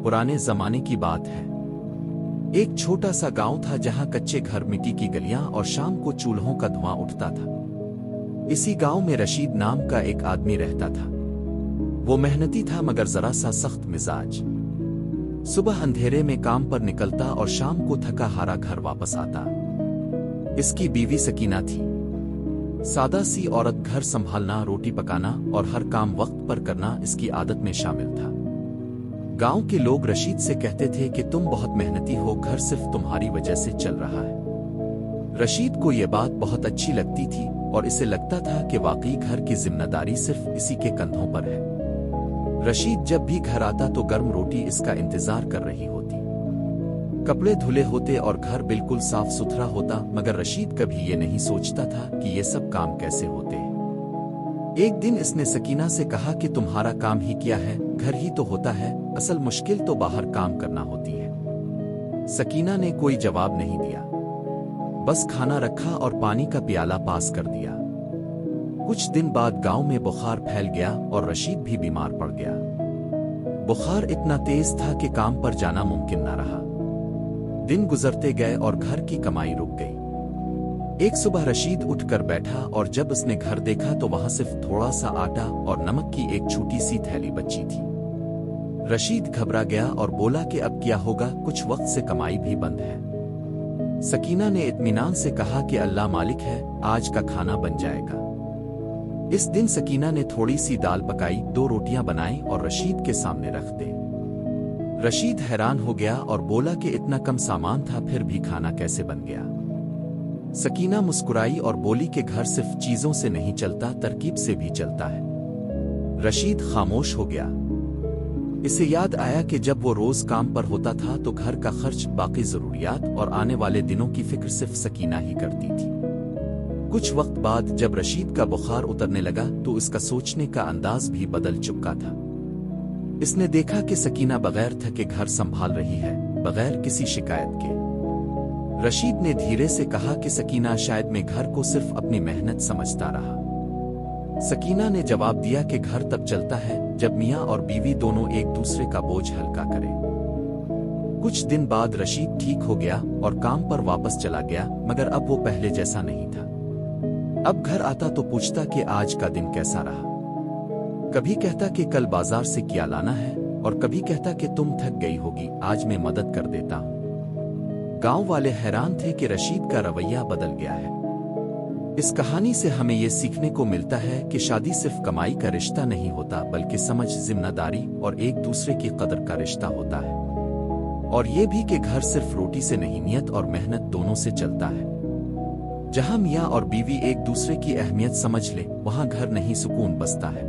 पुराने जमाने की बात है। एक छोटा सा गांव था जहां कच्चे घर, मिट्टी की गलियां और शाम को चूल्हों का धुआं उठता था। इसी गांव में रशीद नाम का एक आदमी रहता था। वो मेहनती था मगर जरा सा सख्त मिजाज। सुबह अंधेरे में काम पर निकलता और शाम को थका हारा घर वापस आता। इसकी बीवी सकीना थी। सादा सी औरत, घर संभालना, रोटी पकाना और हर काम वक्त पर करना इसकी आदत में शामिल था। गांव के लोग रशीद से कहते थे कि तुम बहुत मेहनती हो, घर सिर्फ तुम्हारी वजह से चल रहा है। रशीद को यह बात बहुत अच्छी लगती थी और इसे लगता था कि वाकई घर की जिम्मेदारी सिर्फ इसी के कंधों पर है। रशीद जब भी घर आता तो गर्म रोटी इसका इंतजार कर रही होती। कपड़े धुले होते और घर बिल्कुल साफ सुथरा होता, मगर रशीद कभी ये नहीं सोचता था कि ये सब काम कैसे होते हैं। एक दिन इसने सकीना से कहा कि तुम्हारा काम ही क्या है, घर ही तो होता है, असल मुश्किल तो बाहर काम करना होती है। सकीना ने कोई जवाब नहीं दिया, बस खाना रखा और पानी का प्याला पास कर दिया। कुछ दिन बाद गांव में बुखार फैल गया और रशीद भी बीमार पड़ गया। बुखार इतना तेज था कि काम पर जाना मुमकिन न रहा। दिन गुजरते गए और घर की कमाई रुक गई। एक सुबह रशीद उठकर बैठा और जब उसने घर देखा तो वहां सिर्फ थोड़ा सा आटा और नमक की एक छोटी सी थैली बची थी। रशीद घबरा गया और बोला कि अब क्या होगा, कुछ वक्त से कमाई भी बंद है। सकीना ने इत्मीनान से कहा कि अल्लाह मालिक है, आज का खाना बन जाएगा। इस दिन सकीना ने थोड़ी सी दाल पकाई, 2 रोटियां बनाई और रशीद के सामने रख दी। रशीद हैरान हो गया और बोला कि इतना कम सामान था फिर भी खाना कैसे बन गया। सकीना मुस्कुराई और बोली कि घर सिर्फ चीजों से नहीं चलता, तरकीब से भी चलता है। रशीद खामोश हो गया। इसे याद आया कि जब वो रोज काम पर होता था तो घर का खर्च, बाकी जरूरियात और आने वाले दिनों की फिक्र सिर्फ सकीना ही करती थी। कुछ वक्त बाद जब रशीद का बुखार उतरने लगा तो इसका सोचने का अंदाज भी बदल चुका था। इसने देखा कि सकीना बगैर थके घर संभाल रही है, बगैर किसी शिकायत के। रशीद ने धीरे से कहा कि सकीना, शायद मैं घर को सिर्फ अपनी मेहनत समझता रहा। सकीना ने जवाब दिया कि घर तब चलता है जब मियाँ और बीवी दोनों एक दूसरे का बोझ हल्का करें। कुछ दिन बाद रशीद ठीक हो गया और काम पर वापस चला गया, मगर अब वो पहले जैसा नहीं था। अब घर आता तो पूछता कि आज का दिन कैसा रहा। कभी कहता कि कल बाजार से क्या लाना है और कभी कहता कि तुम थक गई होगी, आज मैं मदद कर देता हूं। गांव वाले हैरान थे कि रशीद का रवैया बदल गया है। इस कहानी से हमें यह सीखने को मिलता है कि शादी सिर्फ कमाई का रिश्ता नहीं होता, बल्कि समझ, जिम्मेदारी और एक दूसरे की कदर का रिश्ता होता है। और ये भी कि घर सिर्फ रोटी से नहीं, नियत और मेहनत दोनों से चलता है। जहां मियाँ और बीवी एक दूसरे की अहमियत समझ ले, वहां घर नहीं सुकून बसता है।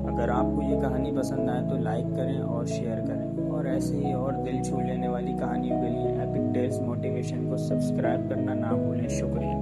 अगर आपको ये कहानी पसंद आए तो लाइक करें और शेयर करें, और ऐसे ही और दिल छू लेने वाली कहानियों के लिए एपिक टेल्स मोटिवेशन को सब्सक्राइब करना ना भूलें। शुक्रिया।